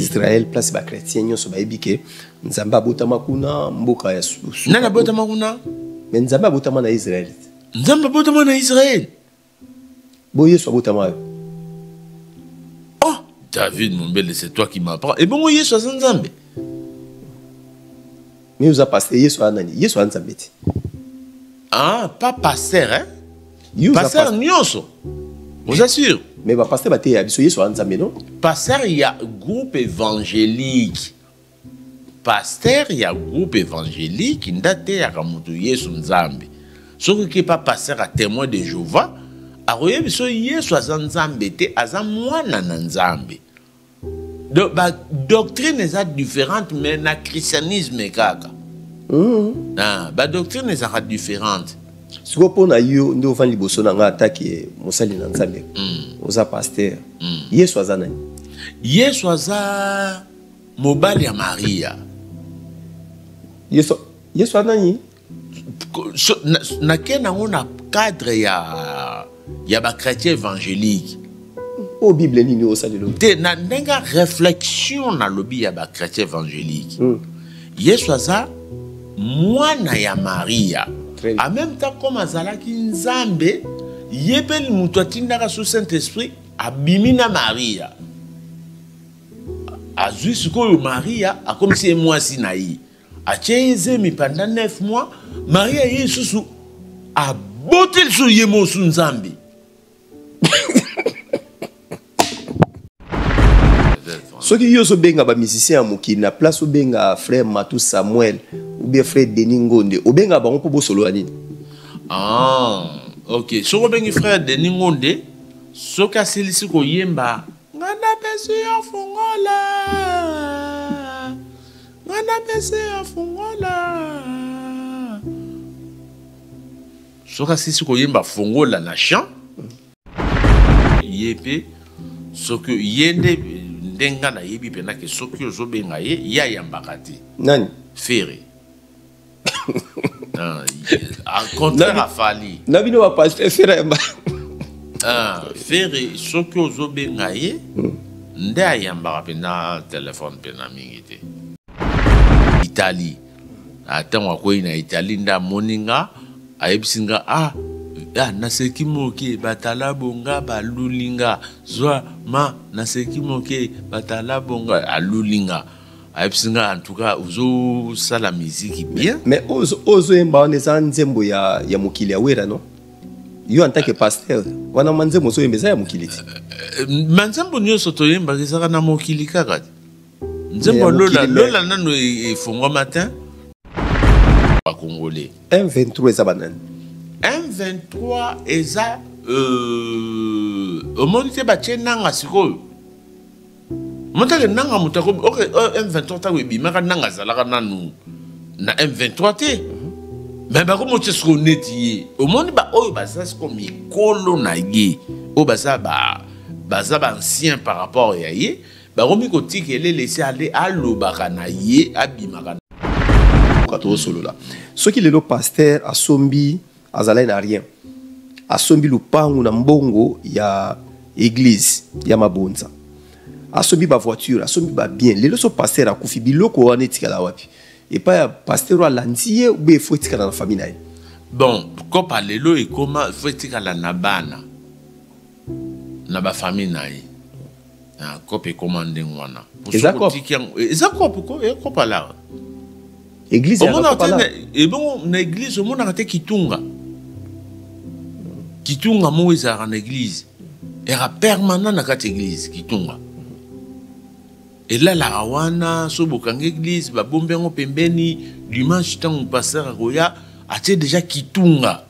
Israël place ba chrétien nyonso ba ebike nzamba botama kuna mboka ya nana botama kuna mais nzamba botama na Israël nzamba botama na Israël bo Yesu botama oh David Mombele c'est toi qui m'apprends et bon Yesu nzambe mais vous a pasteur Yesu anani Yesu nzambe ti ah pas pasteur hein pasteur nyonso vous assure mais ba pasteur ba te ya biso Yesu nzambe non pasteur il y a groupe évangélique pasteur il y a groupe évangélique ndate ya kamutu Yesu nzambe soki ki pas pasteur à témoin de Jéhovah aroye biso Yesu nzambe te aza mwana na nzambe donc ba doctrine est différente mais na christianisme kaka ah ba doctrine est différente siko pona yo ndo van liboso na nga attaque mosali na nzambe oza pasteur Yesu nani Yesu aza mobali ya Maria Yesu nani na kena ngona cadre ya ba chrétien évangélique o Bible nini osali lo te na ndenga réflexion na lobi ya ba chrétien évangélique Yesu aza mwana ya Maria en même temps comme azalaki nzambe yebeli mutu atindaka sous Saint-Esprit abimina Maria azwi sikoyo Maria akomisi ye mwasi na ye atie ezemi pendant 9 mois Maria ye susu aboteli so ye mosu nzambe soki yo so benga ba musicien ya mokili na place o benga frère Matou Samuel ou bien frère Denis Ngonde o benga bango po bosolo nini ah ok soko bengi frère Denis Ngonde soki asilisi koyemba ngana pesi ya fungola ngana pesi ya fungola soki asilisi koyemba fungola na chant yepe soki yende ndenga na yebi pena ke soki ozo benga ye ya yambaka te nani Ferré en contraire à Fali na bino ba pasteur Ferré Ferré soki ozo benga ye nde ayambaka pena téléphone pena mingi te Italie atango akoyi na Italie nda moninga ayebisinga naseki moke batala bonga balulinga zwa ma naseki moke batala bonga alulinga ayebisinga en tout cas ozo sala musique bien mais ozo emba on eza nzembo ya mokili ya wera non yo en tant que pasteur wana manzembo so embeza ya mokili ti manzembo nyonso toyemba ezaka na mokili kaka nzembo lola nano efungwa matin ba congolais M23 eza banani M23 eza omoni te batie nanga sikoyo montake nanga mutako ok M23 ta webimaka nanga zalaka nanu na M23 te mais bakomotie siko neti ye omoni ba oyo baza siko mikolo na ye oyo baza ancien par rapport ya ye bakomi kotikele laisser aller alobaka na ye abimaka kato solo la soki lelo pasteur asombi azalai na rien asombi lupangu na mbongo ya église ya mabonza asombi ba voiture asombi ba bien lelo so pasteur akufi biloko wana etikala wapi et pas pasteur alandiye ou be faut etikala na famille na ye bon kopa lelo ekoma faut etikala na bana na ba famille na ye kopa ekoma ndenge wana eza kopa la église ya kopa la et bon na église omonaka te kitunga kitunga mo ezalaka na église era permanent na kati église kitunga elalaka wana so bokanga église babombi yango pembeni dimanche ntango pasteur akoya atie déjà kitunga.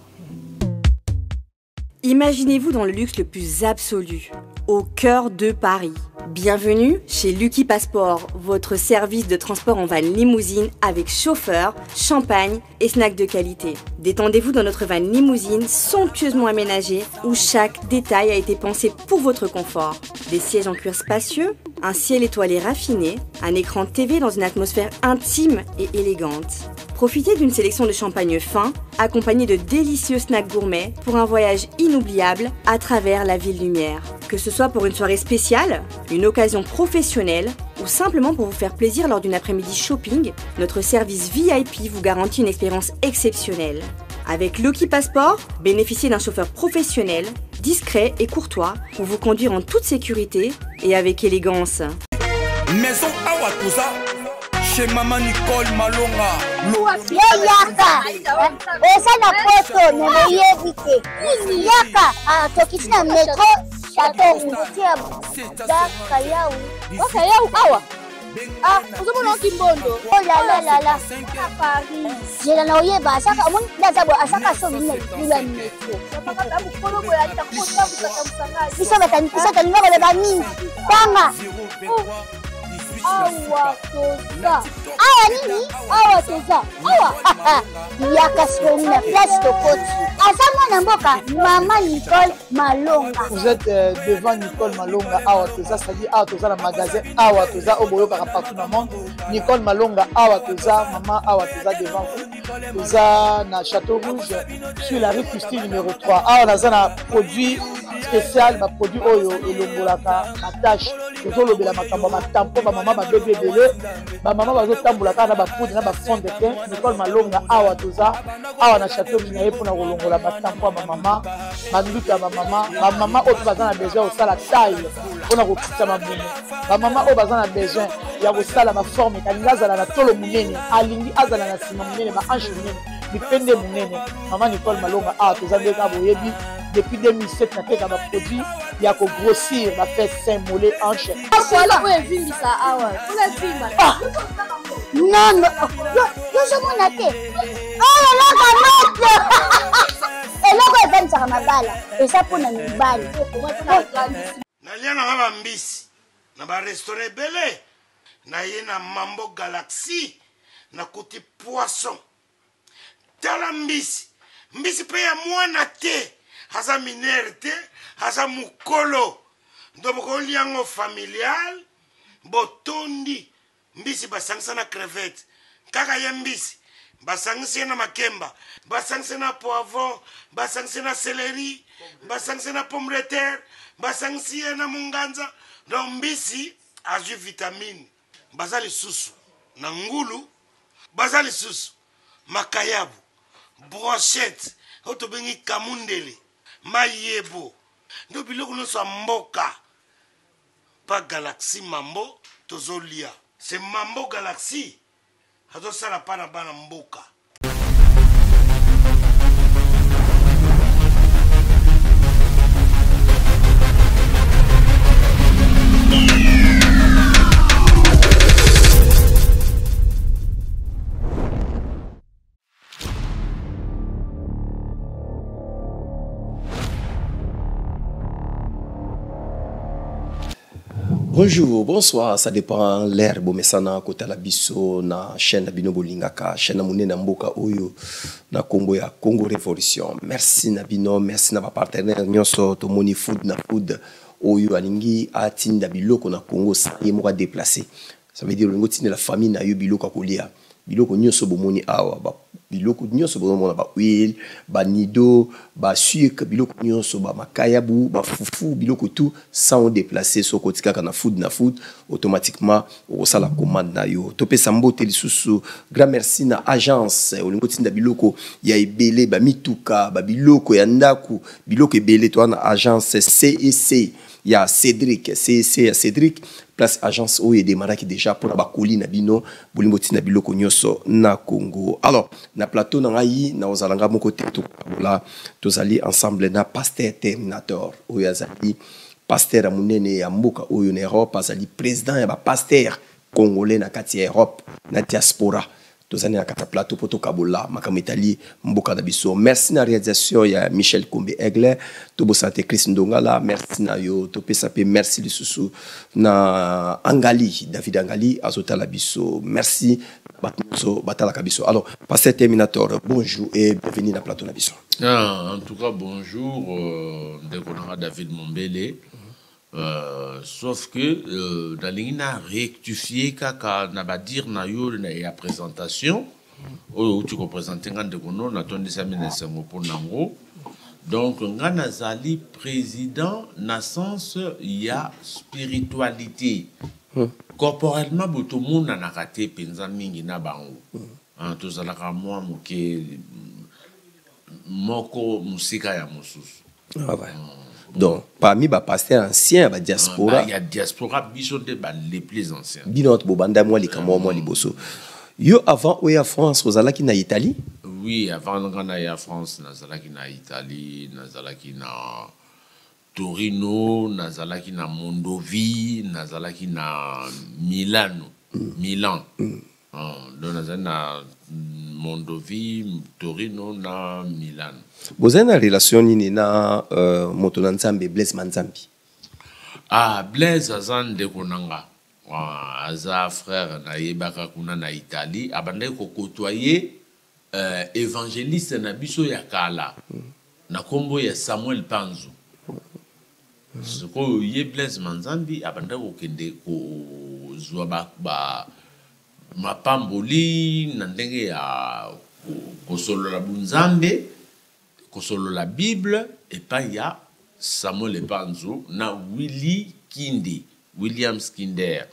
Imaginez-vous dans le luxe le plus absolu, au cœur de Paris. Bienvenue chez Lucky Passport, votre service de transport en van limousine avec chauffeur, champagne et snacks de qualité. Détendez-vous dans notre van limousine somptueusement aménagée où chaque détail a été pensé pour votre confort. Des sièges en cuir spacieux, un ciel étoilé raffiné, un écran TV dans une atmosphère intime et élégante. Profitez d'une sélection de champagne fin, accompagnée de délicieux snacks gourmets pour un voyage inoubliable à travers la ville lumière. Que ce soit pour une soirée spéciale, une occasion professionnelle ou simplement pour vous faire plaisir lors d'une après-midi shopping, notre service VIP vous garantit une expérience exceptionnelle. Avec Lucky Passport, bénéficiez d'un chauffeur professionnel, discret et courtois pour vous conduire en toute sécurité et avec élégance. Maison Awatusa, chez Maman Nicole Malonga. Yaka, esa na poto ne yebite. Yaka, tokiti na metro Château Moutia da Kayau. Oh Kayau awa. Ah, uzomona Kimbondo. Oh la. À Paris. J'ai la oyeba saka mon ndazabo asaka so mine kula metro. Papa mukolo boya takota kusaka. Bisa ngaba le bani. Tanga. Awa toza. Awa nini? Awa toza. Awa. Yaka sona place tokoti. Asama na mboka Maman Nicole Malonga. Vous êtes devant Nicole Malonga Awa toza, c'est-à-dire Awa toza le magasin Awa toza au boyo partout dans le monde. Nicole Malonga Awa toza, maman Awa toza devant vous. Toza na Château Rouge sur la rue Custine numéro 3. Awa naza na produit spécial, ba produit oyo elongolaka attache. Tozo lobela makambo ma tampon ba maman ba bébé belé, ba maman bazo tambulaka na ba poudre na ba fond de teint. Nicole Malonga Awa toza, Awa na Château Rouge na yepona kolongola ba tampon ba maman, ba nduka ba maman oyo baza na besoin osala taille pona kokita mamumu. Ba maman oyo baza na besoin ya kosala ma forme kalinga azala na tolo munene, alingi azala na sima munene, ma hanche munene, mipende munene. Maman Nicole Malonga Awa toza ndeka boyebi depuis 2007 nateka ba produit ya ko grossir ba fait sein mollet hanche. Voilà où est Vindisa awa. Pour la vimba. Non, yo somona te. Oh la kamato. Eloko evanisa mabala. Esa pona mibali. Nalia na ba mbisi na ba restaurant belé na ye na Mambo Galaxy na kuti poisson. Tala mbisi pe ya mwana te. Haza minerte, haza mukolo. Ndoboko liango familial, botondi. Mbisi basangisa na crevette. Kaka ya mbisi, basangisa na makemba, basangisa na poivron, basangisa na céleri, basangisa na pomme de terre, basangisa na munganza. Donc mbisi azu vitamine. Bazali susu, na ngulu, bazali susu, makayabu, brochette, otobengi kamundele. Mayebo ndo biloko nyonso ya mboka pa Galaxy Mambo tozolia. C'est Mambo Galaxy azosala pa na bana mboka. Bonjour, bonsoir, ça dépend l'air bomesana côté la biso na chaîne Nabino Bolingaka, chaîne Namune Namboka Oyo na Congo ya Congo Révolution. Merci Nabino, merci na ba partenaire nyonso to Money Food na Food Oyo alingi atinda biloko na Congo sa yemo déplacer. Ça veut dire ngo tinda la famille na yo biloko kolia. Biloko nyonso bomoni awa ba biloko nyonso bomona ba huile, ba nido, ba sucre, biloko nyonso ba makayabu, ba fufu, biloko tout sans déplacer so kotika kana food na food automatiquement au sala commande na yo. Topé sambote lisusu. Grand merci na agence olingo tinda biloko ya ebele ba mituka, ba biloko ya ndaku, biloko ebele to na agence CEC ya Cédric, CEC ya Cédric. Place agence où il y a des marques déjà pour la bakoli na bino bolimoti na biloko nyoso na Congo. Alors na plateau na ngai na ozalanga mon côté to là tozali ensemble na pasteur Terminator où yazali pasteur amunene ya mboka oyo na Europe azali président ya ba pasteur congolais na kati ya Europe na diaspora. Tozali na kata plateau poto kabola makametali mboka na biso. Merci na réalisation ya Michel Kombe Aigle, Tobo Santé Chris Ndongala, merci na yo to pesape, merci lisusu na Angali David Angali azota la biso. Merci batso batala kabiso. Alors pasteur Terminator, bonjour et bienvenue na plateau na biso. En tout cas bonjour de David Mombele. Sauf que dans l'ina rectifié kaka na ba dire na yo na ya présentation oyo tu représenter ngande kono na tondi samine sengo pour nango. Donc ngana zali président na sens ya spiritualité. Corporellement boto mona na kate penza mingi na bango. To zalaka moi muke moko musika ya mususu. Ah ouais. Donc parmi ba pasteur ancien ba diaspora, il y a diaspora biso de ba les plus anciens. Binot bobanda moi likamo moi liboso. Yo avant ou ya France ozalaki na Italie? Oui, avant ngana ya France nazalaki na Italie, nazalaki na Torino, nazalaki na Mondovi, nazalaki na Milano, Milan. Donc nazalaki na Mondovi, Torino na Milan. Vous avez une relation nini na moto na Nzambe Blaise Manzambi? Ah, Blaise azan de konanga. Aza frère na yebaka kuna na Italie, abande ko côtoyer évangéliste na biso ya kala. Na kombo ya Samuel Panzu. Soko ye Blaise Manzambi abande ko kende ko zwa ba mapamboli na ndenge ya ko solo la bunzambe. Solo la Bible et pas ya Samuel Panzu na William Kinder,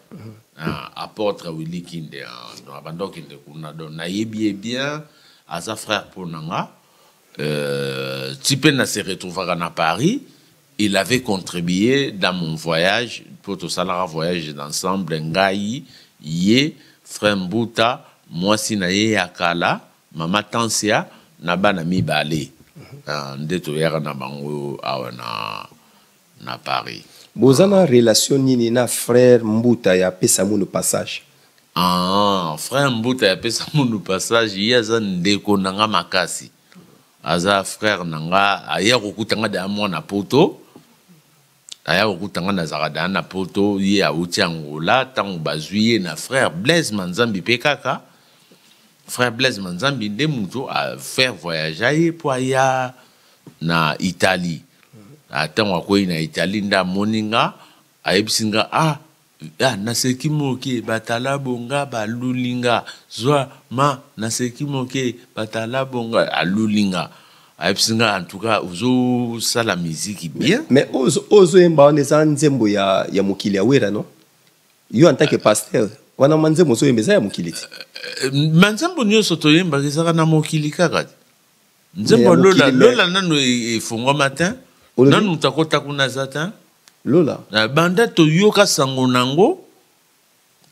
apôtre Willy Kinder. Donc abandon kinde kuna don na yebi bien à sa frère Ponanga. Type na se retrouvera na Paris. Il avait contribué dans mon voyage pour tout ça la voyage d'ensemble ngai ye frère Mbuta moi sinaye yakala mama Tansia na bana mibale. Ndeto yara na bango awa na Paris. Bozana relation nini na frère Mbuta ya pesa mu passage? Frère Mbuta ya pesa mu passage yaza ndeko nanga makasi. Aza frère nanga aya kokutanga da mwana poto. Aya kokutanga na zarada na poto ye a uti Angola tango bazuye na frère Blaise Manzambi pekaka. Frère Blaise Manzambi nde muto a faire voyager pour aya na Italie. Atango akoi na Italie nda moninga ayebisinga naseki moke batala bonga balulinga zwa ma naseki moke batala bonga alulinga ayebisinga en tout cas ozo sala musique bien. Mais ozo emba on eza nzembo ya mukili ya wera no? Yo en tant que pasteur wana manzembo zo embeza ya mukili. Manzembo nyonso toyemba ezaka na mokili kaka. Nzembo lola nano efungwa matin. Nanu takota kuna zata. Lola. Na banda toyoka sango nango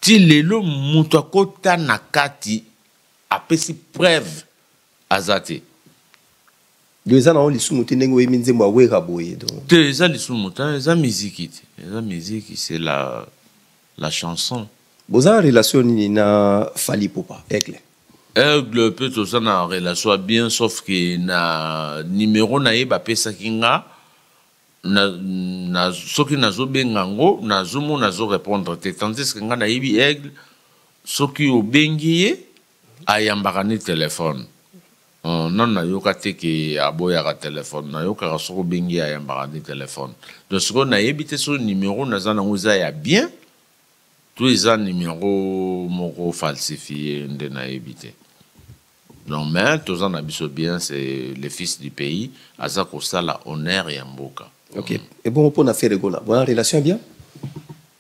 ti lelo mutu akota na kati apesi preuve azate. Eza na lisumu te ndenge oyemi nzembo aweka boye donc. Te eza lisumu ta eza musique te. Eza musique c'est la chanson. Boza relation nini na Fally Ipupa Aigle? Aigle peut aussi na relation bien sauf que na numéro na ye ba pesa kinga na soki nazo bengango nazo nazo répondre te tandis que nga na yebi Aigle soki obengi ye ayambaka ni téléphone. Non na yoka te ke aboya ka téléphone na yoka soko bengi ayambaka ni téléphone. Donc ce qu'on a yebi te so numéro naza na ngoza ya bien. Tous les ans, numéro moko falsifié de naïbité. Donc, mais tous les ans, bien, c'est le fils du pays. Azako Sala, honneur et mboka. Ok. Et bon, on a fait rigola. Bon, la relation est bien?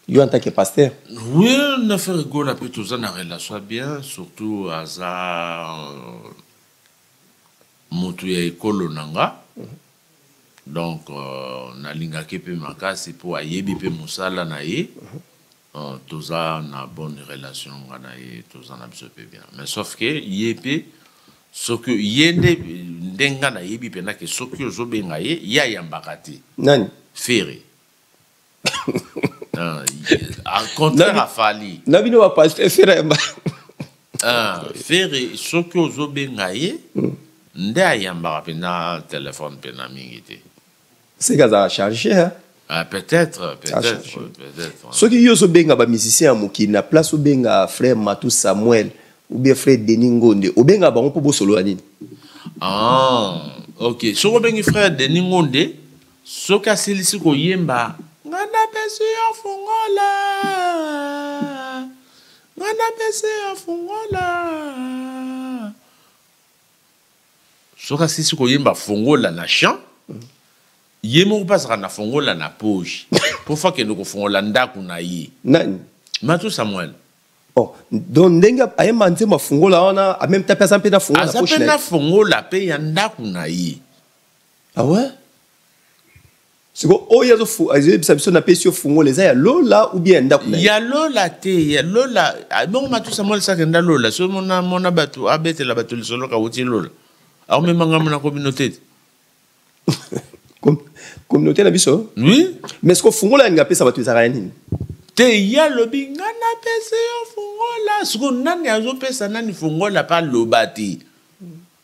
Yo en tant que pasteur? Oui, on a fait rigola. Puis tous les ans, la relation est bien. Surtout, Aza Moutouye Ekolo Nanga. Donc, on a lingake pe makasi pour ayebi pe musala na ye. Tous a na bonne relation nganaye tous en absorbé bien mais sauf que yépe ce que yende ndenga na yebi pena que ce que zo benga ye ya yambakati nani Ferré en contraire à Fally na bino va passer Ferré Ferré ce que zo benga ye nda yambaka pena téléphone pena mingité c'est gaza charger hein. Peut-être. Ce qui est benga ba musicien amuki na place benga frère Matou Samuel ou bien frère Denis Ngonde ou benga ba on peut solo anini. OK. So bengi frère Denis Ngonde, so ka silisi ko yemba ngana pesi ya fungola. Ngana pesi ya fungola. soka sisi koyemba fongola na champ ye moko pasaka na fongola na poche po fa kende kofongola ndako na ye nani Matu Samuel. Oh, donc ndenga ayemba nzema fongola wana a même temps pesa mpe na fongola na poche na fongola pe ya ndako na ye. Ah ouais? Siko oya zo fu azebisa biso na pesi yo fongola eza ya lola ou bien ndako na ye. Ya lola te, ya lola. Bon Matu Samuel sa kenda lola. So mona bato abete la bato lisolo ka wuti lola. Alors même ngam na communauté. Communauté na biso? Oui. Mais ce que fongola nga pesa bato ezaka nini? Te ya lobi ngana pesa yo fongola. Siko nani azo pesa nani fongola pa lobati.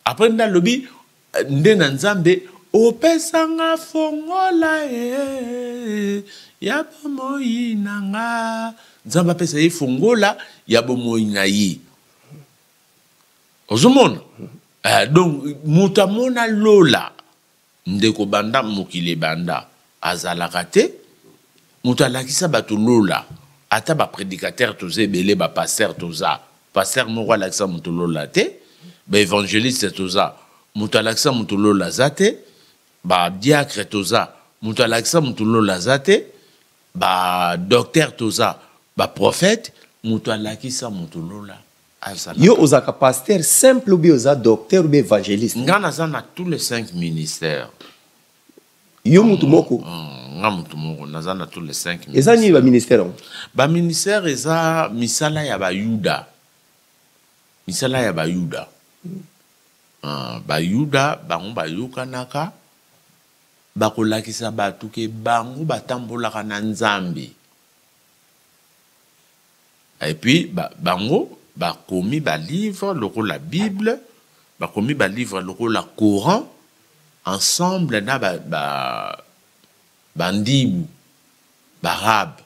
Après nda lobi ndena nzambe opesa nga fongola ya bomoi nanga. Nzamba pesa ye fongola ya bomoi na ye. Ozomona. Donc mutamona lola ndeko banda mokile banda azalaka te mutalakisa bato lola ata ba prédicateur toze belé ba pasteur toza pasteur moko alakisa mutu lola te ba évangéliste toza mutu alakisa mutu lola zate ba diacre toza mutu alakisa mutu lola zate ba docteur toza ba prophète mutu alakisa mutu lola azala. Yo ozaka pasteur simple ou bien oza docteur ou bien évangéliste? Ngana za na tous les 5 ministères. Yo mutu moko? Nga mutu moko naza na tous les 5 ministères. Eza ni ba ministère? Ba ministère eza misala ya ba Yuda. Misala ya ba Yuda. Ba Yuda bango ba yokanaka bakolakisa batu ke bango batambolaka na Nzambe. Et puis bango bakomi ba livre loko la Bible, bakomi ba livre loko la Coran ensemble na bandibu barab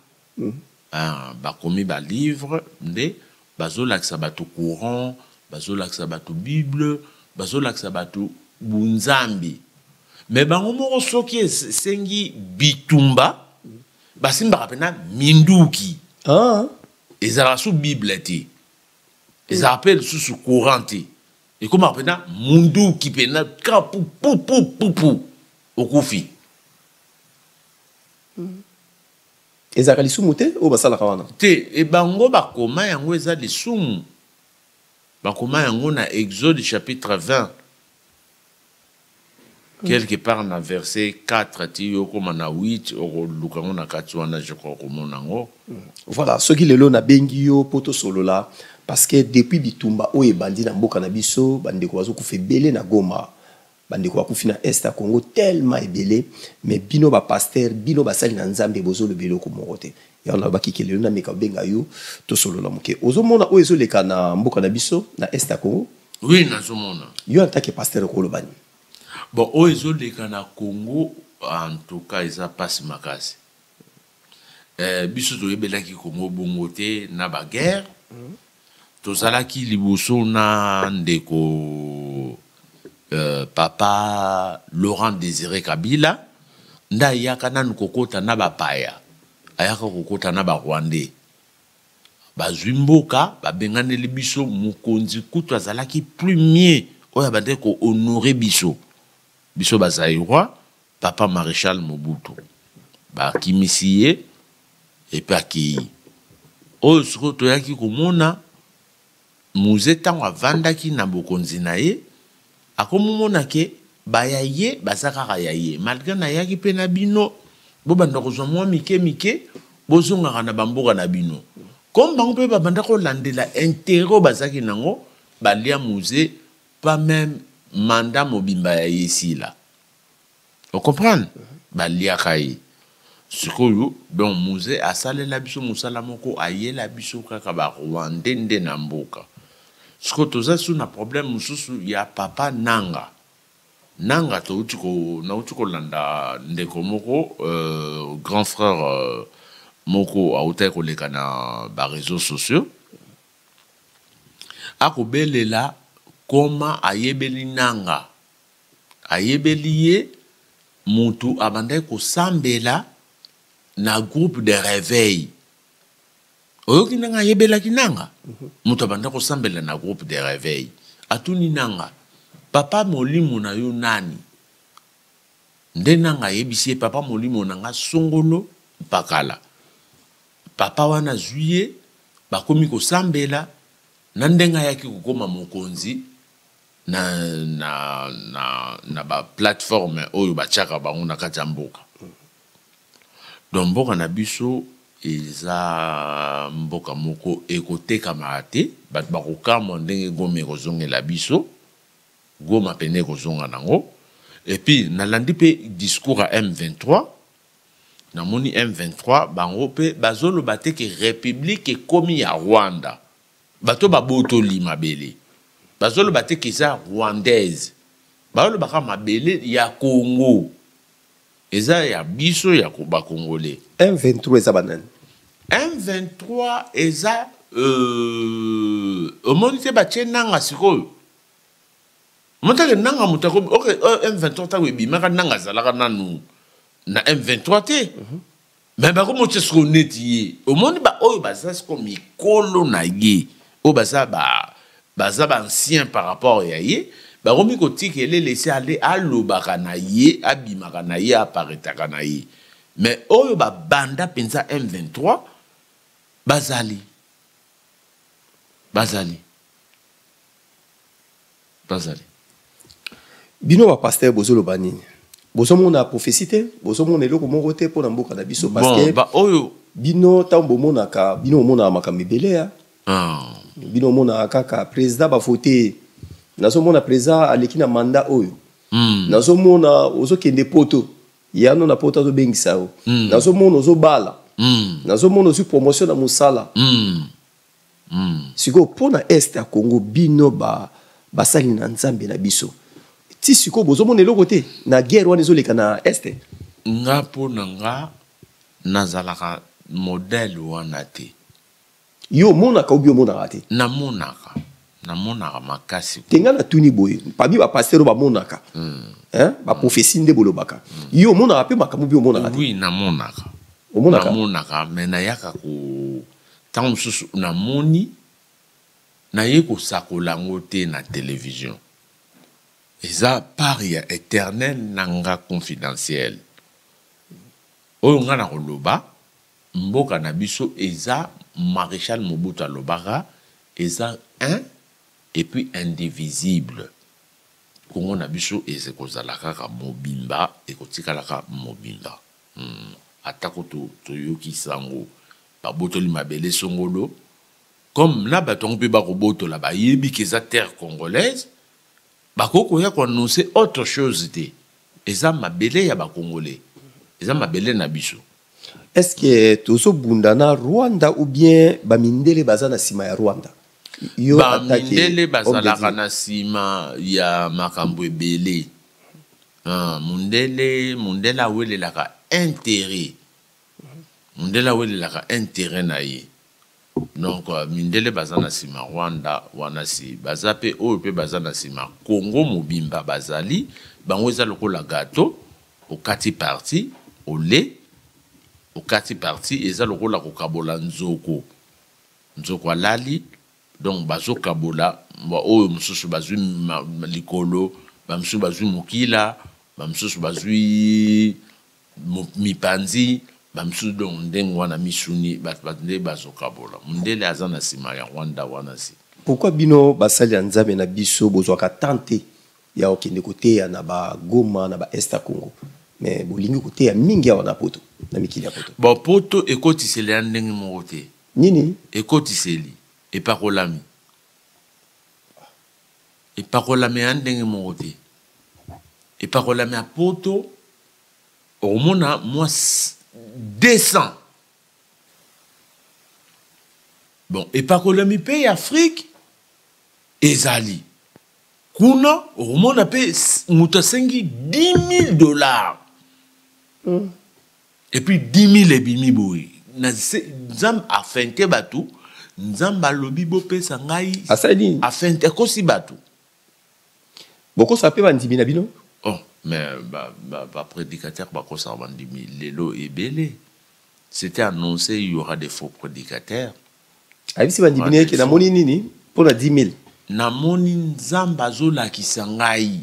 bakomi ba livre nde bazolakisa batu Coran, bazolakisa batu Bible, bazolakisa batu bunzambi. Mais bango moko soki sengi bitumba basimba pena minduki. Ezala sous Bible ti. Ils appellent sous courant. Et comme après, mundu qui pena pou au koufi. Ezaka lisumu te o basala kawana. Te e bango bakoma yango eza lisumu. Bakoma yango na Exode chapitre 20. Quelque part na verset 4 ti yokoma na 8 o lukango na katwana je crois komona ngo. Voilà, ceux qui lelo na bengi yo poto solo là. Parce que depuis bitumba oye bandi na mboka na biso bandeko bazo kufa ebele na Goma bandeko bakufi na est ya Congo tellement ebele mais bino ba pasteur bino basali na Nzambe bozo le belo ko morote ya na bakikele na meka benga yo to solo la moke ozomona oyo ezoleka na mboka na biso na est ya Congo. Oui nazomona yo en tant que pasteur ko lobani bon oyo ezoleka na Congo en tout cas eza passe makasi biso toyebelaki Congo bongo te na ba guerre. Tozalaki liboso na ndeko papa Laurent Désiré Kabila nda yaka nanu kokota na bapaya ayaka kokota na ba Rwandais bazwimboka babenganeli biso mokonzi kutu azalaki premier oya bande ko honorer biso bazairwa papa Maréchal Mobutu bakimisiye epe akei oyo siko toyaki komona muze tango avandaki na bokonzi na ye akomomona ke bayaye bazakaka yaye malgré na yaki pe na bino bo banda kozwa mwa mike bozongaka na bamboka na bino comme bango pe babanda kolandela intérêt bazaki nango balia muze pas même mandat mobimba ya yesila on comprend balia kai sikoyo donc muze asalela biso musala moko ayela biso kaka ba Rwandais nde na mboka. Siko toza sous na problème mususu ya papa nanga to utiko landa ndeko moko grand frère moko auta ko leka na ba réseaux sociaux akobelela koma ayebeli nanga ayebeli ye mutu abandai ko sambela na groupe de réveil. Oyoki nanga yebela kinanga mutu abanda ko sambela na groupe de réveil atuni nanga papa molimo na yo nani nde nanga yebisi papa molimo na nga songolo pakala papa wana zuye bakomi kosambela na ndenga yaki kokoma mokonzi na ba plateforme oyo bachaka bango na kati ya mboka. Donc mboka na biso eza mboka moko ekotekama te bato bakokama ndenge Goma ekozongela biso Goma pene ekozonga nango. Et puis nalandi pe discours à M23 namoni M23 bango pe bazoloba te ke république ekomi ya Rwanda bato babotoli mabele bazoloba te ke eza rwandaise bazoloba mabele ya Congo eza ya biso ya ba congolais. M23 eza banani? M23 eza omoni te batie nanga sikoyo montake nanga mutako ok M23 ta webimaka nanga zalaka nanu na M23 te mais bako motie siko neti ye omoni ba oyo baza siko mikolo na ye oyo baza ba ancien par rapport ya ye bakomi kotikele laisser aller alobaka na ye abimaka na ye aparetaka na ye mais oyo banda penza M23 bazali bino ba pasteur bozoloba nini bozomona prophétie te bozomona eloko moko te mpo na mboka na biso parce que oyo bino ntango bomonaka bino omonaka makambo ebele ya bino omonaka kaka président bavote nazomona président aleki na mandat oyo nazomona ozokende poto yano na poto azobengisa o nazomona ozobala nazomona ozwi promotion na mosala sikoyo mpo na este ya Congo bino basali na nzambe na biso ti sikoyo bozomona eloko te na guerre wana ezoleka na este nga mpo na nga nazalaka modèle wana te yo omonaka obi omonaka te namonaka makasi te nga na tuni boye pabi bapasteur bamonaka baprophétie nde bolobaka yo omonaka mpe makambo bi omonaka te? Oui, namonaka me nayaka ntango mosusu namoni naye kosakola yango te na télévision eza part ya éternel na nga confidentiel oyo nga na koloba mboka na biso eza Maréchal Mobutu alobaka eza un et puis indivisible Congo na biso eze kozala kaka mobimba ekotikalaka mobimba atako toyoki sango babotoli mabele songolo comme na bato mpe bakobotola bayebi keza terre congolaise bakoko ya koannoncer autre chose te eza mabele ya bakongolais eza mabele na biso. Est-ce que tozobunda na Rwanda ou bien bamindele baza na sima ya Rwanda? Bamindele bazalaka na sima ya makambo ebele. Mundele awelelaka intérêt. Mundele awelelaka intérêt na ye. Donc mindele baza na sima Rwanda wana si baza pe oyo pe baza na sima Congo mobimba bazali bango eza lokola gâteau okati parti au lait okati parti eza lokola kokabola nzoko alali donc bazo kabola oyo mususu bazwi likolo bamususu bazwi mokila bamususu bazwi mipanzi bamususu donc ndenge wana misuni nde bazokabola mundele aza na nsima ya Rwanda wana si. Pourquoi bino basali ya nzambe na biso bozwaka tante ya okende koteya na bagoma na baeste ya Congo mais bolingi koteya mingi awa na poto na mikili ya poto? Bon poto ekotiseli ya ndenge moko te nini ekotiseli epakolami ya ndenge moko te epakolami ya poto omona moi 200. Bon, epakolami pe Afrique ezali kuna omona pe muta sengi $10,000 et puis 10,000 ebimi boy na nzam afente batu nzamba lobi bo pesa ngai asali afente kosi batu boko sape bandimi na bino. Oh mais ba prédicateur ba kosa bandimi lelo ebele c'était annoncé il y aura des faux prédicateurs. Abi si bandimi ke na moni nini pour la 10,000 namoni nzambe azolakisa ngai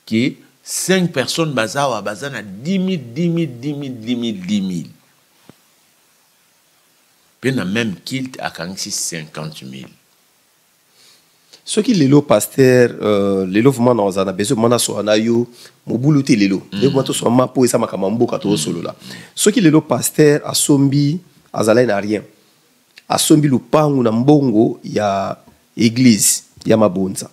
ke 5 personnes bazawa bazana 10 000 pe na même kilt akangisi 50 000. Ce qui lelo pasteur lelo vraiment na ozana bezo mana so na yo mobulu te lelo lelo moto so mapo esa makamambo ka to solo la. Ce qui lelo pasteur asombi azala na rien. Asombi lupangu na mbongo ya église ya mabonza.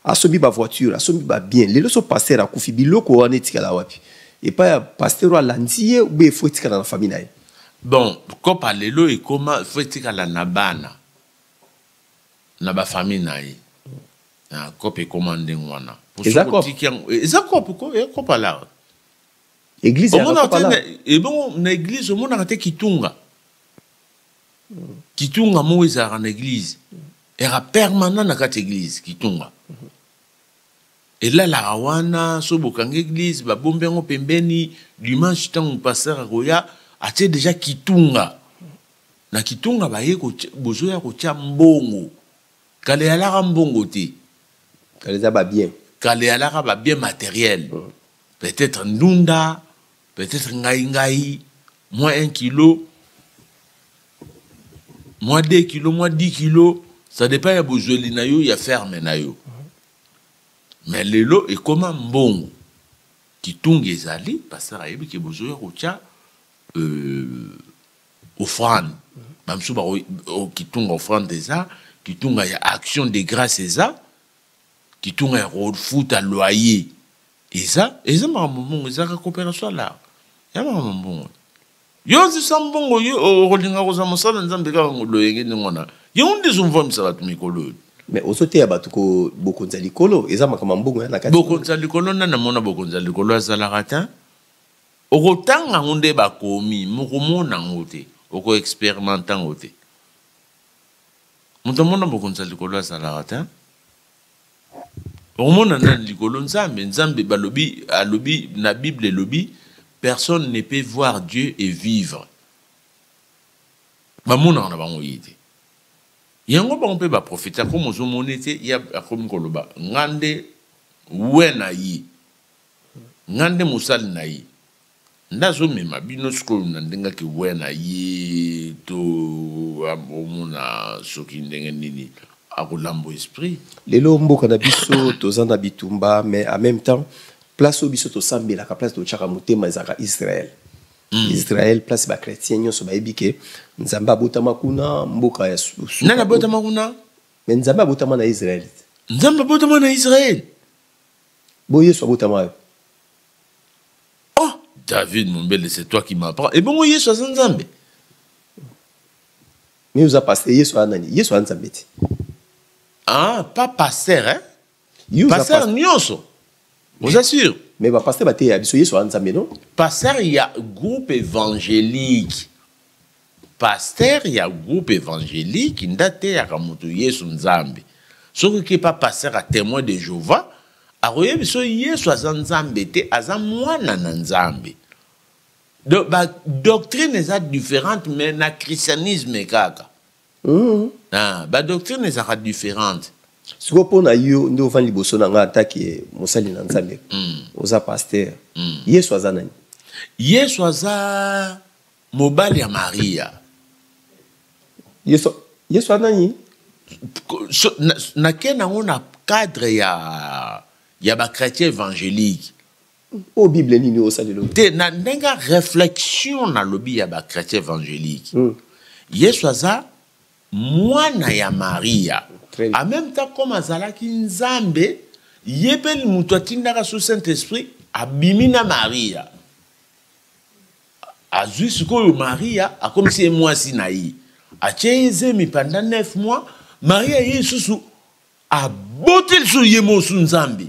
Asombi ba voiture, asombi ba bien. Lelo so pasteur akufi biloko wana etikala wapi. Et pas pasteur wa landiye ou be faut etikala na famille na ye. Bon, ko pa lelo e koma faut etikala na bana. Na ba famille na ye. Ko pe commande ngwana. Ezako ko pa la. Église ya ko pa la. Et bon na église mo na te kitunga. Kitunga mo ezara na église. Era permanent na kati église kitunga. Et là la wana so bokanga église ba bombengo pembeni dimanche tant pasteur akoya atie déjà kitunga. Na kitunga ba ye ko bozo ya ko tia mbongo. Kale alara mbongo te. Kale za ba bien. Kale alara ba bien matériel. Peut-être ndunda, peut-être ngai, moins 1 kilo, moins 2 kilos, moins 10 kilos. Ça dépend ya bozoli na yo, ya ferme na yo. Mais lelo est comme un bon. Kitunga ezali, parce que ayebi ke bozo ya kotia offrande. Mamsou ba kitunga offrande eza. Kitunga ya action de grâce eza, kitunga ya foot à loyer eza mambo eza ka coopération là ya mambo yo zisambongo yo rolinga ko za mosala nzambe ka ngoloyenge ngona yo ndizo mvomisa tu mikolo. Mais osote ya batuko bokonza likolo eza makamambongo ya na kati bokonza likolo na mona bokonza likolo azala rata okotanga ngonde bakomi mukomona ngote oko expérimenter ngote. Montamona bokonza likolo azala ta. Omona na likolo nzambe balobi alobi na Bible lobi personne ne peut voir Dieu et vivre. Bamona na bango yite. Yango ba on peut ba prophéter comme ozomonete ya comme koloba ngande wena yi. Ngande musali na yi. Ndazo mema bino skolo na ndenga ki wena yi to omona soki ndenge nini akolambo esprit lelo mboka na biso tozana bitumba mais en même temps place au biso to sambela ka place to chaka mutema ezaka Israël. Israël place ba chrétien nyoso ba ebike nzamba botama kuna mboka ya nana botama kuna mais nzamba botama na Israël. Nzamba botama na Israël. Boye so botama. David Mombele, c'est toi qui m'apprends. Et bon, Yesu Nzambe. Mais vous avez passé Yesu Anani, Yesu Nzambe. Ah, pas pasteur, hein? Pasteur Nyonso. Vous assure. Mais va pasteur bate Yesu Nzambe, non? Pasteur, il y a groupe évangélique. Pasteur, il y a groupe évangélique. Il date à Ramoto Yesu Nzambe. Ce qui n'est pas pasteur à témoin de Jéhovah. Aroye biso Yesu Nzambe te aza mwana na Nzambe. Donc ba doctrine eza différente mais na christianisme kaka. Ba doctrine eza différente. Siko pona yo ndo van liboso na nga ataki mosali na Nzambe. Oza pasteur. Yesu aza nani? Yesu aza mobali ya Maria. Yesu nani? Na kena ngona cadre ya ba chrétien évangélique. Au Bible ni o salelo. Te na ndenga réflexion na lobi ya ba chrétien évangélique. Yesu aza mwana ya Maria. En même temps comme azalaki Nzambe, yebeli mutu atindaka sous Saint-Esprit abimina Maria. Azui sikoyo Maria akomisi mwasi na yi. Acheze mi pendant 9 mois, Maria Yesusu a botel su yemo su Nzambe.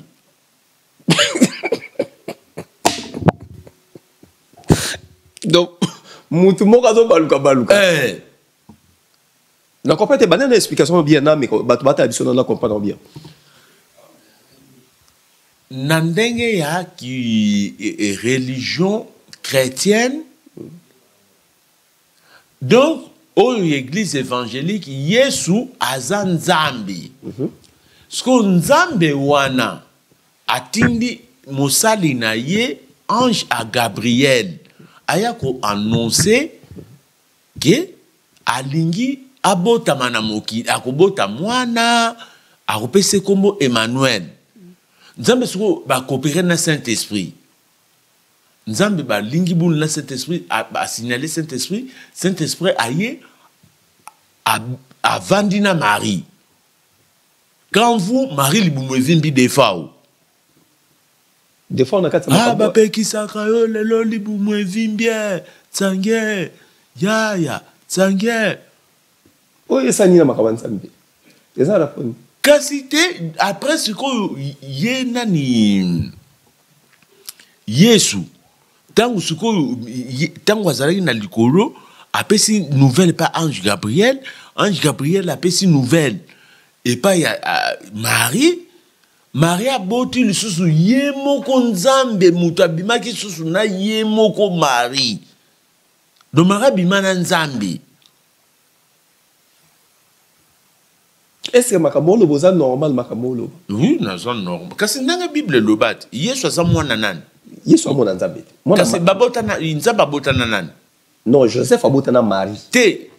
Donc, mutu moka zo baluka. Na comprendre banana explication bien na mais batu bata biso na comprendre bien. Na ndenge ya ki religion chrétienne. Donc oyo église évangélique Yesu aza nzambe. Sko nzambe wana atindi mosali na ye ange à Gabriel aya ko annoncer que alingi abotama na mokili akobota mwana akopese kombo Emmanuel. Nzambe siko ba coopérer na Saint-Esprit. Nzambe ba lingi bun na Saint-Esprit a signaler Saint-Esprit, Saint-Esprit aye a vandina Marie. Quand vous Marie libumwe vimbi defao. Des fois on a quatre ba peki sakayo lelo libumwe vimbie tsange ya tsange. Oyo sani na makaba nzambe. Eza la poni. Kasi te après ce que ye nani Yesu tangu suko tangu azalaki na likolo apesi nouvelle pas ange Gabriel apesi nouvelle et pas ya Marie aboti lisusu ye moko nzambe mutu abimaki susu na ye moko Marie do Marie abima na nzambe. Est-ce que makamolo boza normal makamolo? Oui, nazo normal. Kasi nanga Bible lobat. Yesu aza mwana nani? Yesu amona nzambe. Kasi babota na nzamba bota na nani? Non, Joseph abota na Marie. Te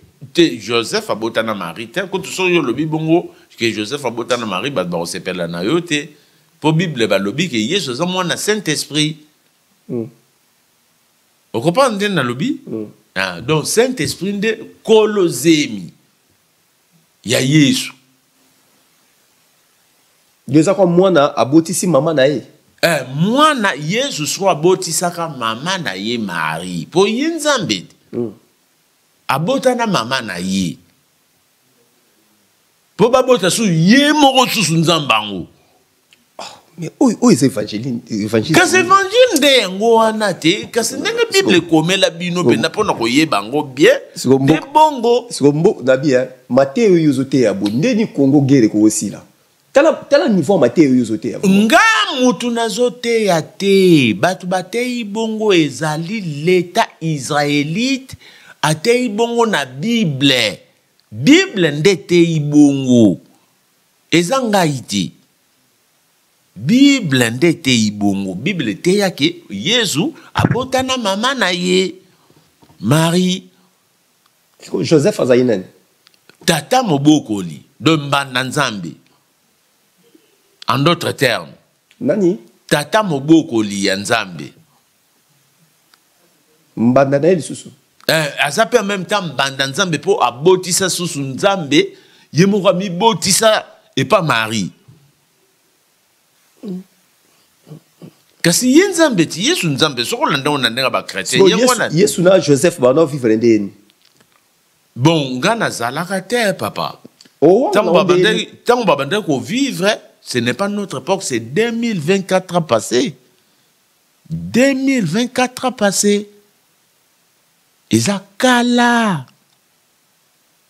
Joseph abota na Marie. Te ko to so yo lobi bongo que Joseph abota na Marie ba on s'appelle na yo te. Po Bible ba lobi que Yesu aza mwana Saint-Esprit. On comprend na lobi? Ah, donc Saint-Esprit de kolozemi. Ya Yesu. Déjà comme mwana abotisi mama na ye. Mwana Yesu so abotisaka mama na ye Marie. Po ye nzambe. Abota na mama na ye. Po babota su ye moko susu nzambango. Mais oyo c'est évangile. Kasi évangile de yango wana te, kasi ndenge Bible komela bino pe na pona ko yebango bien. De bongo. Sikombo na bien, Matthieu yozote ya bondeni Congo guerre ko osila. Tala niveau Matthieu yozote ya. Nga mutu nazote ya te, batu batei bongo ezali l'état israélite atei bongo na Bible. Bible ndete ibongo. Ezanga iti. Bible ndete ibongo. Bible te yake Yesu abota na mama na ye Marie. Joseph azainen. Tata mobokoli de mbanda nzambe. En d'autres termes. Nani? Tata mobokoli ya nzambe. Mbanda na lisusu. Azape en même temps mbanda nzambe po abotisa susu nzambe. Yemora mi botisa et pas Marie. Kasi ye nzambe ti Yesu nzambe soko landa on ndenga ba chrétien Yesu na Joseph ba no vivre ndeni. Bon ngana zalaka te papa. Oh, tant babande ko vivre, ce n'est pas notre époque, c'est 2024 ans passés. 2024 ans passés. Eza kala.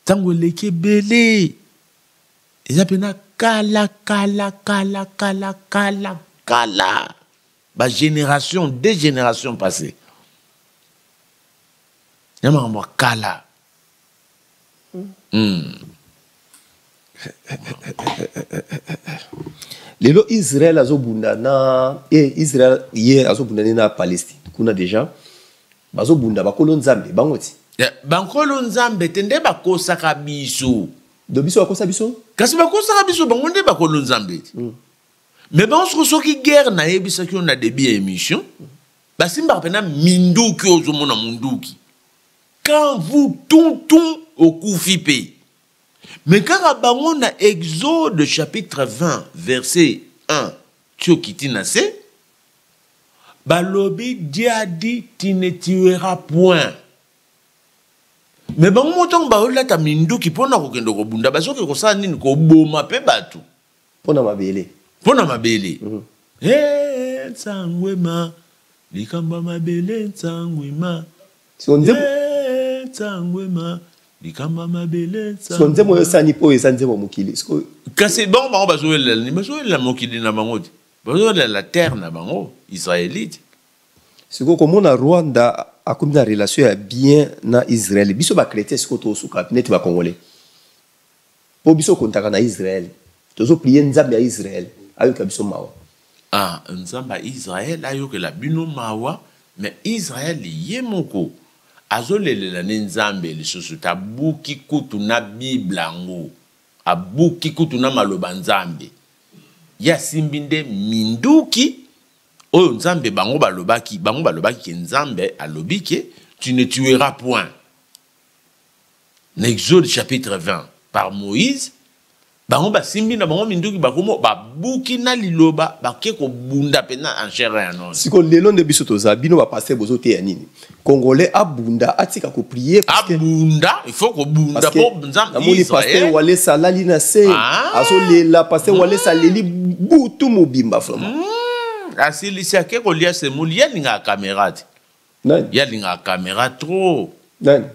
Tango leke belé. Eza pena kala. Ba génération, des générations passées. Yama mo kala. Lelo Israël azobunda na Israël ye azobunda na Palestine. Kuna déjà bazobunda bakolo nzambe bangoti. Bankolo nzambe tende bakosaka biso. Do biso bakosa biso? Kasi bakosaka biso bangonde bakolo nzambe. Mais bon, ce qui guerre na yebisa ki on a début émission. Basimba pena minduki ozomona munduki. Quand vous tout au koufipe. Mais quand on a Exode chapitre 20 verset 1 Tiokitinase balobi dia dit tu ne tueras point. Mais bon moton ba ola ta minduki pona kokendo ko bunda basoke ko sa nini ko boma pe batu. Pona mabele. Pona mabele. Tsangwema likamba mabele tsangwema. Si on dit tsangwema likamba mabele tsangwema. Si on dit mo sani po esanzemo mokili. Kasi bon ba bazoela ni bazoela mokili na bangoti. Bazoela la terre na bango israélite. Siko komona Rwanda a comme une relation bien na Israël biso ba chrétien ce que suka net ba congolais po biso kontaka na Israël tozo prier nzambe ya Israël ayo ka biso mawa nzambe ya Israël ayo ke la bino mawa mais Israël yemoko azolelela ne nzambe lisusu tabuki kutu na Bible ngo abuki kutu na maloba nzambe ya simbinde minduki oyo nzambe bango balobaki ke nzambe alobike tu ne tueras point. Exode chapitre 20 par Moïse bango basimbi na bango minduki bakomo babuki na liloba bakeko bunda pena en chair et en os. Siko lelo nde biso toza bino ba passer bozo te ya nini congolais abunda atika ko prier parce que abunda il faut ko bunda pour nzambe Israël pasteur wale salali na se aso lela pasteur wale saleli butu mobimba vraiment asili si akeko lia semuli ya linga caméra ti ya linga caméra trop nani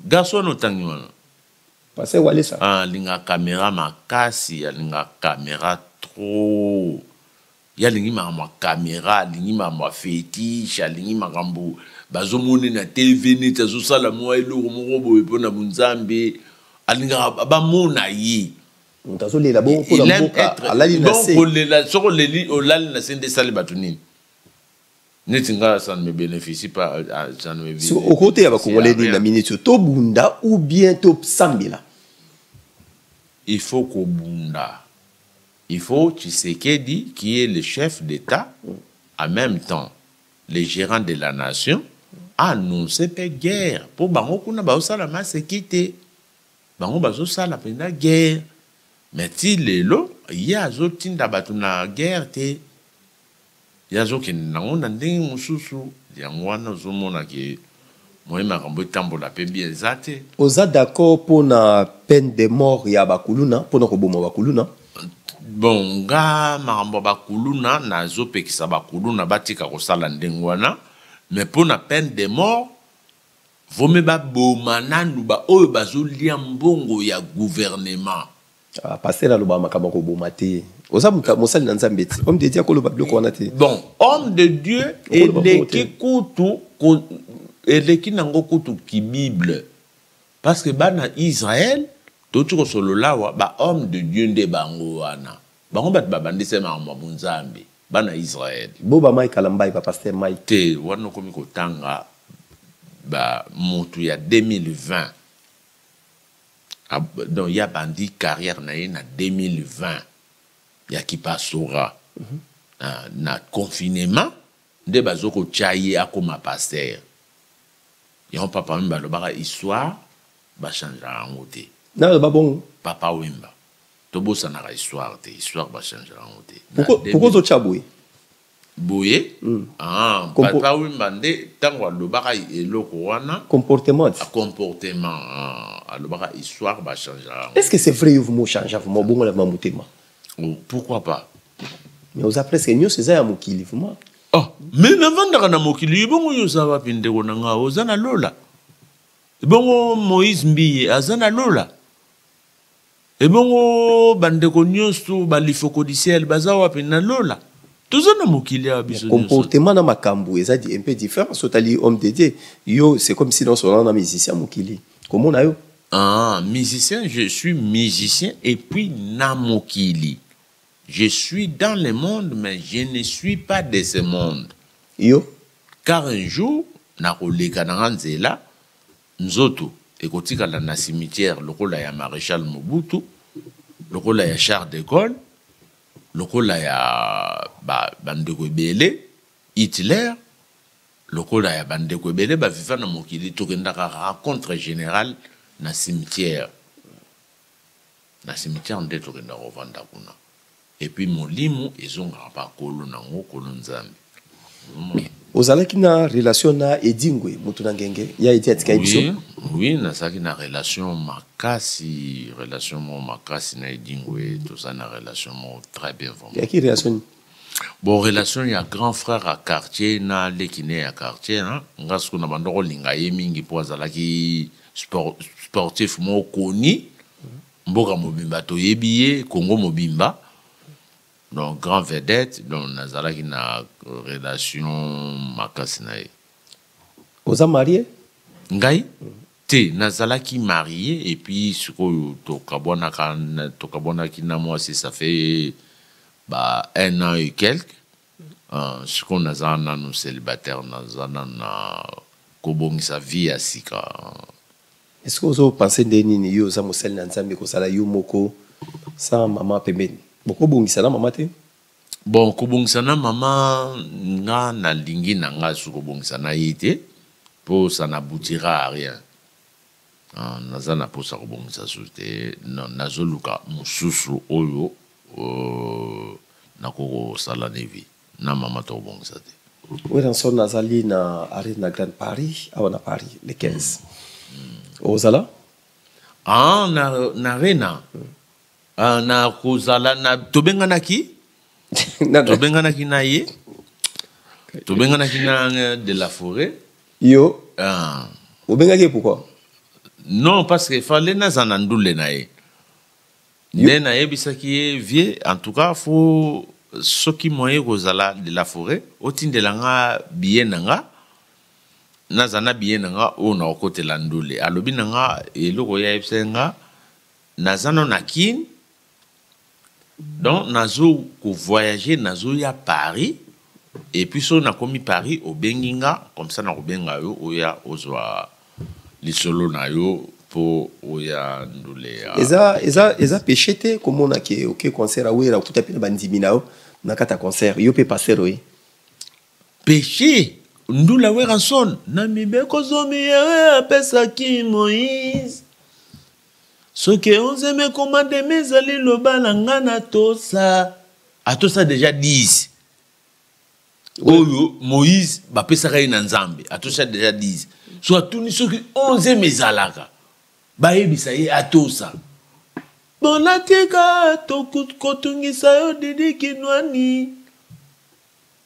garçon no tangi wana pasteur wale sa linga caméra makasi ya linga caméra trop ya lingi ma caméra lingi ma fétiche lingi makambo bazomone na TV ni tazo sala mo eloko moko boye pona bunzambe alinga bamona yi tazo lela bon ko na boka alali na se donc lela soko leli olali na sende sale batunini netinga ça ne me bénéficie pas ça ne me bénéficie au côté ya ba congolais ni na minute to bunda ou bien to sambela il faut ko bunda. Il faut Tshisekedi, qui est le chef d'État, en même temps, le gérant de la nation, annoncer une guerre. Pour bango kuna baosala masekite. Bango bazosala pena guerre. Mais ti lelo, ya zo tinda batuna guerre te. Ya zo kenango na ndenge mususu. Yango wana zomona ki moi makambo tambola pe bien zate. Oza d'accord pour na peine de mort ya bakuluna, pour na koboma bakuluna. Bon, nga makambo bakuluna nazo pekisa bakuluna batika kosala ndengwana mais pour na peine de mort vome ba boma nanu ba oyo bazolia mbongo ya gouvernement passer la loba makambo ko boma te oza mosali na nzambe te homme de Dieu ko loba biloko wana te bon homme de Dieu eleki kutu eleki nango kutu ki Bible parce que bana Israël tout ko solo lawa ba homme de Dieu nde bango wana bango bat babandise ma mbunzambe bana Israël bo ba mai kalambai ba pasteur mai te wana komi ko tanga ba motu ya 2020 donc ya bandi carrière na ye na 2020 ya ki pasora na confinement nde bazoko chaye akoma pasteur yon papa mba lo baka histoire ba changer en te. Non, pas bon. Papa Wimba. Tobo ça n'a histoire, histoire va changer en côté. Pourquoi tu as boué? Boué? Papa Wimba ndé tango lobaka eloko wana. Comportement. Comportement. Lobaka histoire va changer. Est-ce que c'est vrai vous mo changer vous bon la mamutema? Pourquoi pas? Mais vous après c'est mieux c'est ça mokili vraiment. Oh, mais navanda na mokili bongo yo ça va pinde kona nga ozana lola. Bongo Moïse Mbiye azana lola. Et bongo bandeko nyonso balifoko du ciel bazawa pena lola. Tozana mokili ya biso. Comportement na makambu ezadi un peu différent sotali homme de Dieu. Yo c'est comme si dans son musicien mokili. Comment on a yo? Musicien, je suis musicien et puis na mokili. Je suis dans le monde mais je ne suis pas de ce monde. Yo car un jour na koleka na nzela nzoto ekotika na cimetière lokola ya maréchal Mobutu lokola ya Charles de Gaulle lokola ya bandeko ebele Hitler lokola ya bandeko ebele ba viva na mokili tokendaka rencontre générale na cimetière nde tokenda kovanda kuna et puis molimo ezongaka pa kolo nango kolo nzambe. Ozalaki na relation na Edingwe mutu na ngenge ya eti atika biso. Oui, na saki na relation makasi na Edingwe, tout ça na relation très bien vraiment. Ya ki relation? Bon relation ya grand frère à quartier na lekine à quartier hein. Ngasko na bandoko linga ye mingi po azalaki sportif mo koni. Mboka mobimba to yebiye Congo mobimba. Donc grand vedette donc nazalaki na relation makasi na ye. Oza marié? Ngai? Te, nazalaki marié, et puis, sikoyo, tokabona ki na moi, ça fait 1 an et quelques. Sikoyo nazana nous célibataire, nazana na kobongisa vie à sika. Est-ce que vous pensez que vous avez un mosel na nzambe ko sala yo moko sans maman pembeni? Boko bongisa na maman te? Bon, kobongisa na maman nga na lingi na nga su kobongisa na yite pour ça n'aboutira à rien. Nazana pour ça kobongisa su te nazoluka mususu oyo nakoko sala nevi na maman to kobongisa te. Oui, dans son nazali na arène na Grand Paris, à Paris, le 15. Ozala? Na arena. Na kozala na tobengana ki? Tobengana ki na ye? Tobengana ki na de la forêt? Yo. Obenga ki pourquoi? Non, parce que fallait na zanandoule na ye. Ne na ye bisaki vie, en tout cas, faut ce qui moye kozala de la forêt, otindela nga biye nanga, nazana biye nanga o na okote landule. Alobi nanga eloko ya epsenga, nazana na kin, donc nazo ko voyager, nazo ya Paris, et puis so na komi Paris au benginga, comme ça na kobenga yo oya ozwa lisolo na yo pour oya ndule. Eza péché te comment na ke OK concert awera kuta pina bandimi nao. Nakata concert, yo pe passer oui. Péché, ndula wera son, na mibeko zomi apesa ki Moïse. Soke onze me commande mezali lobala ngana tosa. Atosa déjà 10. Oyo Moïse ba pesa ka ina nzambe. Atosa déjà 10. So atuni soki 11 mezalaka. Ba yebisa ye atosa. Bonatika tokutungisa yo didi kinwani.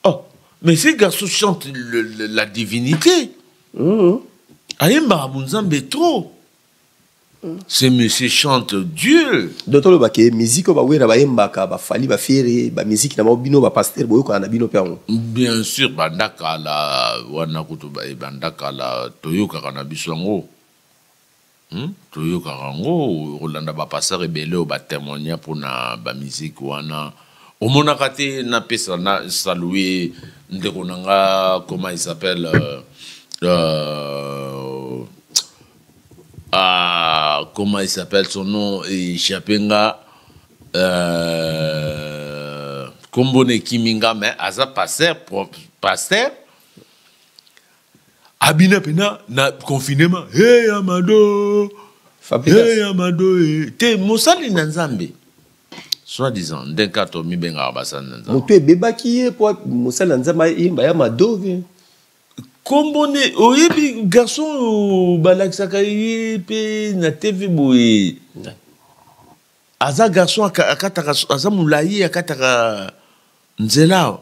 Oh, mais ces garçons chantent la divinité. Ayemba abunzambe trop. Ces messieurs chantent Dieu. D'autres le baké musique ba wera ba yemba ka ba fali ba fere ba musique na bino ba pasteur boyo ko na bino peron. Bien sûr bandaka la wana kutuba bandaka la toyoka kana biswango. Toyoka rango Rolanda ba passer rebelle au ba témoigner pour na ba musique wana omona kate na pesa na saluer ndeko nanga comment il s'appelle comment il s'appelle son nom et Chapenga Kombone Kiminga mais aza passer Abina pena na confinement. Hey Amado. Hey Amado. Te mosali na nzambe. Soit disant d'un kato mi benga abasa na nzambe. Moto beba kiye po mosali na nzambe imba ya Amado. Kombone oyebi garçon balaksaka ye pe na TV boye. Aza garçon akataka aza mulayi akataka nzela.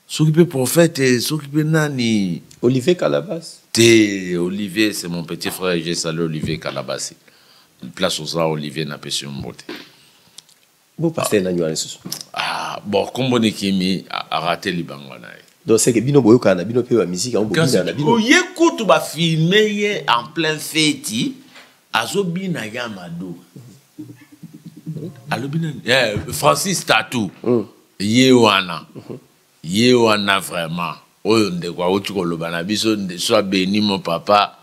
S'occuper prophète et s'occuper nani. Olivier Calabas. Olivier, c'est mon petit frère, j'ai salué Olivier Calabas. Place aux arts, Olivier n'a pas su me monter. Bon, pasteur Nanyouane sous. Bon, comme on est qui a raté les bangwana. Donc, c'est que Bino Boyoka, Bino Péwa musique, on peut dire. Oh, écoute, va filmer en plein fête. Azobina Yamado. Francis Tatou. Yewana. Yewana vraiment. Oyo ndekwa otukolo bana biso soit béni mon papa,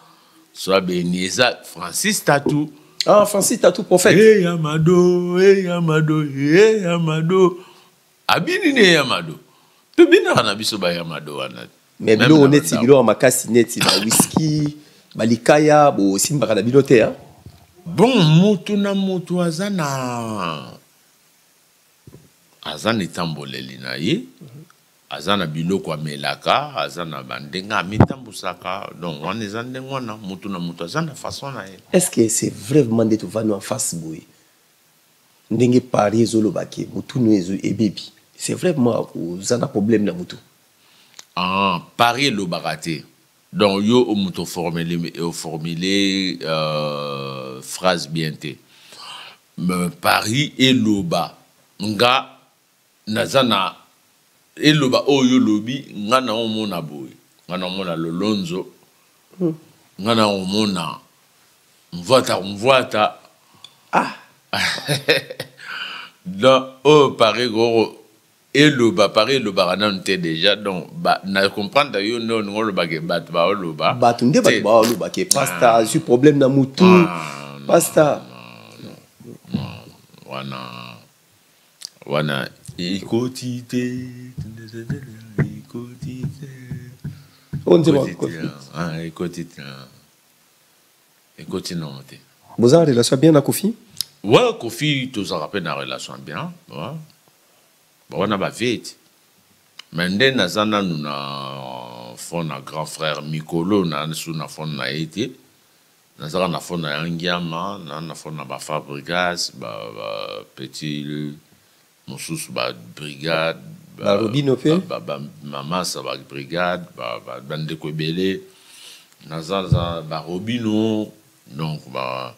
soit béni ça Francis Tatou. Ah, Francis Tatou prophète. Hey Amado, hey Amado, hey Amado. Abini ne Amado. Tu bina na biso ba Amado wana. Mais bilo oneti bilo makasi neti ba whisky, balikaya bo simba na bilo te hein. Bon, mutu na mutu azana tamboleli na ye. Azana biloko amelaka, azana bandenga mitambusaka, donc on est en dengwana, mutu na mutu azana façon na ye. Est-ce que c'est vraiment de vanu en face boy? Ndenge pari zolo baki, mutu no ezo ebebi. C'est vraiment uzana problème na mutu. Pari lo bakate. Donc yo o mutu formuler phrase bien te. Pari et loba. Nga nazana eloba oyo lobi nga na omona boy ngana omona lolonzo ngana omona mvwata donc oh pareil gros eloba pareil eloba kana nte déjà donc na comprendre yo non ngoloba ke bat ba oloba bat nde bat ba oloba ke pasta su problème na mutu pasta wana ikotite on dit écoute non te vous avez relation bien na Kofi ouais Kofi tous rappelle na relation bien ouais on a ba vite mais ndé na zana nous na fond na grand frère Mikolo na sous na fond na été na zana na fond na Yangiama na fond na ba Fabrigas ba petit mosusu ba brigade ba Robino pe ba mama sa ba brigade ba bande ko belé na zana ba Robino donc ba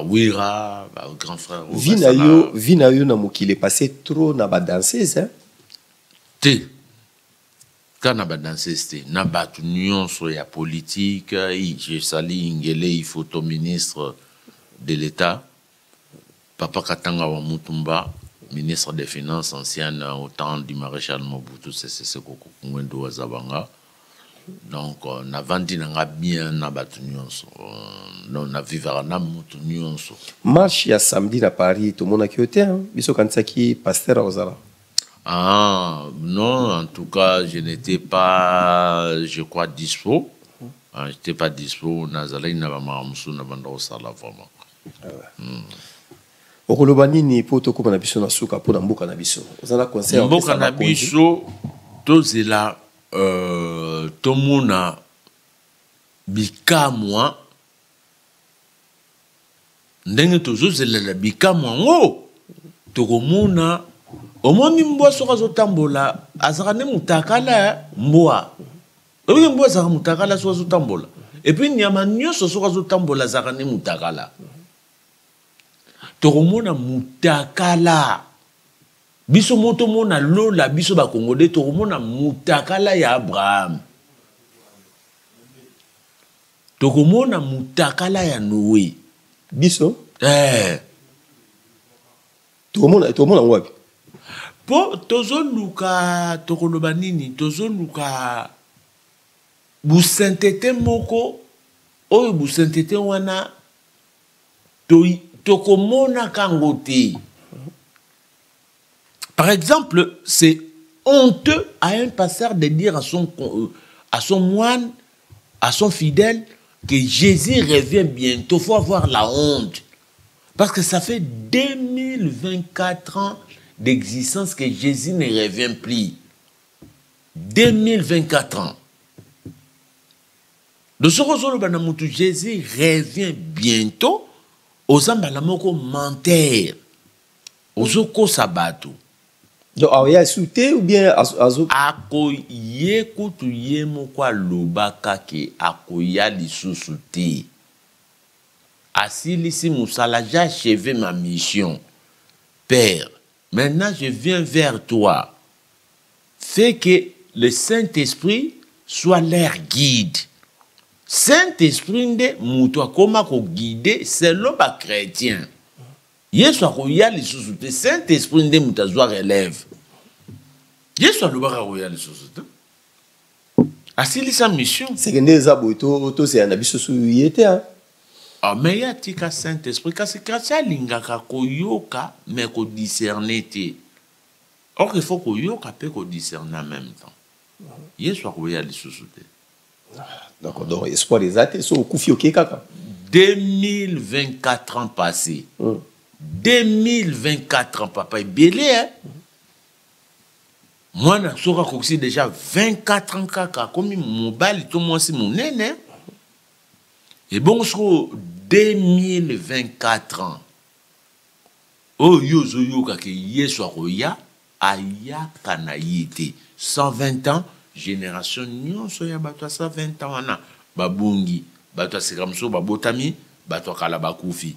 Wira, grand frère. Vinayo na mokile passé trop na ba danseuse hein. Te. Quand na ba danseuse te, na ba union sur ya politique, je sali ngele il photo ministre de l'État. Papa Katanga wa Mutumba, ministre des Finances ancien au temps du maréchal Mobutu Sese Koko Ngwendo wa Zabanga. Donc na vandi na bien na batu nyonso non na vivara na mutu nyonso marche ya samedi na Paris tout monde qui était biso kansaki pasteur ozala non en tout cas je n'étais pas je crois dispo j'étais pas dispo nazala na ba mamusu na banda osala vraiment okoloba nini po to ko na biso na suka po na mboka na biso ozala concert mboka na biso tozela tomona bikamwa ndenge tozozelela bikamwa ngo tokomona omoni mbwa soka zotambola azaka ne mutakala mbwa obi mbwa azaka mutakala soka zotambola et puis nyama nyonso soka zotambola azaka ne mutakala tokomona mutakala biso moto mona lola biso ba Congolais to mona mutakala ya Abraham to mona mutakala ya Noé biso to mona wapi po tozo luka to koloba nini tozo luka bu sainteté moko oyo bu sainteté wana to komona kangote. Par exemple, c'est honteux à un pasteur de dire à son moine, à son fidèle, que Jésus revient bientôt. Il faut avoir la honte. Parce que ça fait 2024 ans d'existence que Jésus ne revient plus. 2024 ans. De ce que Jésus revient bientôt aux ambalamoko menteur, aux oko sabato. Donc, il y a souté ou bien azo akoye kutu ye mokwa lobaka ke akoya lisusu te. Asilisi musala, j'ai achevé ma mission. Père, maintenant je viens vers toi. Fais que le Saint-Esprit soit leur guide. Saint-Esprit nde mutu akoma ko guider selon ba chrétien. Yesu akoya lisusu te. Saint-Esprit nde mutu azwa relève. Yesu alobaka koya lisusu te. Asili sa mission. C'est que nde zabo to c'est na biso su yete hein. Ah mais ya tika Saint-Esprit kasi kasi lingaka koyoka mais ko discerner te. Or il faut koyoka pe ko discerner en même temps. Yesu akoya lisusu te. D'accord, donc espoir des athées sont au Koufi ok kaka. 2024 ans passés. 2024 ans papa belé hein. Moi na soka koksi déjà 24 ans kaka comme mon bal tout moi c'est mon nene. Et bon sur 2024 ans. Oh yozo yoka ke yeso akoya aya kanayite 120 ans. Génération nyonso ya bato 120 ans wana babungi bato sekamso babotami bato kala bakufi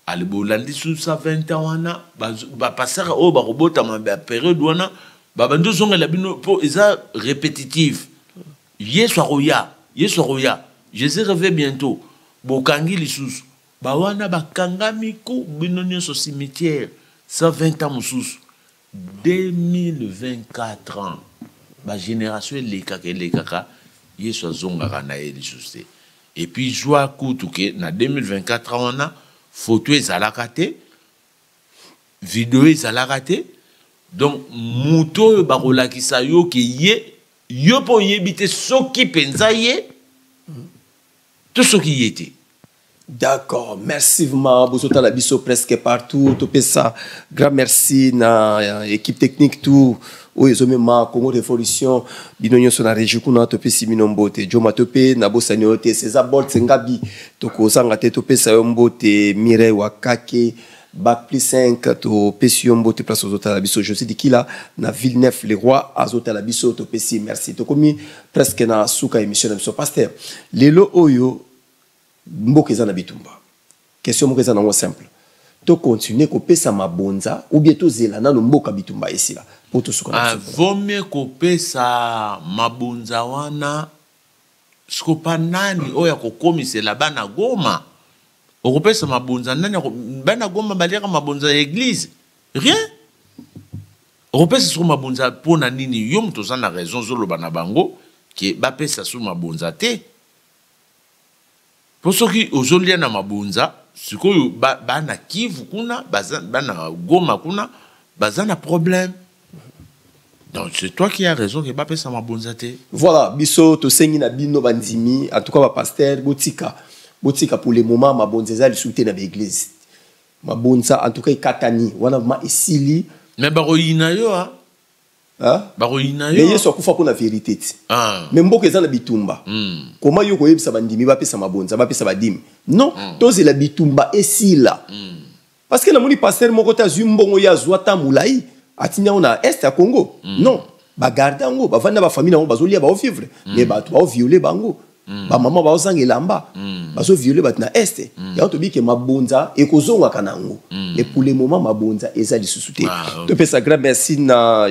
alibolandi sous 120 ans wana ba passer o ba robotama ba période wana ba bando zonga la bino po eza répétitif Yesoya. Je serai rêvé bientôt. Bokangi lisusu. Bawana bakangamiku binonyo so cimetière. 120 ans mususu. 2024 ans. Ba génération lekaka yeso zonga na lisusu. Et puis joie kutuke na 2024 ans on a photo ezalaka te, vidéo ezalaka te. Donc muto bakolakisa yo ke yo po yebite soki penza ye tout ce qui y était. D'accord, merci vraiment. Bozota la biso presque partout. Topé ça. Grand merci na équipe technique tout. Oezomema Congo Révolution. Binonyo sona région kuna topé siminombote. Joma topé na bosanyote. César Bolt Sengabi. Toko sangate topé sayombote. Mireille Wakake. Bac plus 5 to Pesiombote place aux autres labiso. Je sais de qui là na Villeneuve les rois azota labiso to Pesi. Merci. To komi presque na suka émission de pasteur. Lelo oyo Mbokeza na bitumba. Question mbokeza na simple. To continuer ko pesa mabonza ou bien to zela na mboka bitumba ici là. Pour tout ce qu'on a. Vaut mieux ko pesa mabonza wana skopa nani oya ko komisela bana Goma. Ko pesa mabonza nani bana Goma balira mabonza église. Rien. Ko pesa sur mabonza pona nini yo mto za na raison zolo bana bango ki ba pesa sur mabonza te. Pour ceux qui aujourd'hui na mabunza, ce que bana Kivu kuna, bana Goma kuna, bazana problème. Donc c'est toi qui as raison que pas ça mabunza te. Voilà, biso to sengi na bino bandimi, en tout cas ba pasteur botika pour le moment mabunza li soute na l'église. Mabunza en tout cas katani, wana ma esili. Mais baroyina yo hein. Baroyina yo. Mais yeso kufa pour la vérité. Mais mboka za na bitumba. Comment yo ko yebisa bandimi ba pesa mabonza ba pesa badim. Non, toze la bitumba esila. Parce que la moni pasteur moko ta zumbongo ya zwata mulai atinya ona est à Congo. Non, ba garder ngo ba vanda ba famille ngo bazolia ba vivre. Mais ba to ba violer bango. Ba maman ba ozangelamba. Ba zo violer ba na est. Ya to bi ke mabonza e kozonga kanango. Et pour le moment mabonza eza lisusuté. To pesa grand merci na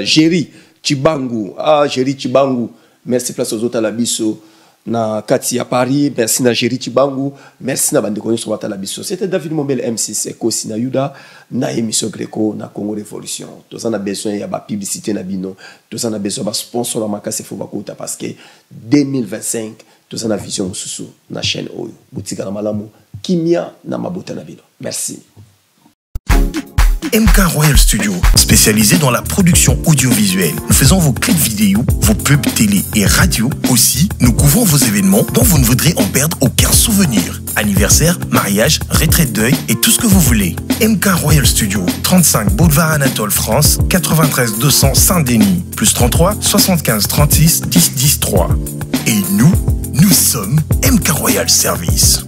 Jerry Chibangu. Jerry Chibangu. Merci place aux autres la biso na Kati à Paris. Merci na Jerry Chibangu. Merci na bande konyo sur la biso. C'était David Mombel M6 Eko Sina Yuda na émission Greco na Congo Révolution. Tous on a besoin ya ba publicité na bino. Tous on a besoin ba sponsor na makase fo bakota parce que 2025 tous on a vision mususu na chaîne oyo. Boutika na malamu kimia na mabota na bino. Merci. MK Royal Studio, spécialisé dans la production audiovisuelle. Nous faisons vos clips vidéo, vos pubs télé et radio. Aussi, nous couvrons vos événements dont vous ne voudrez en perdre aucun souvenir. Anniversaire, mariage, retraite deuil et tout ce que vous voulez. MK Royal Studio, 35 Boulevard Anatole France, 93 200 Saint-Denis, plus 33 75 36 10 10 3. Et nous sommes MK Royal Service.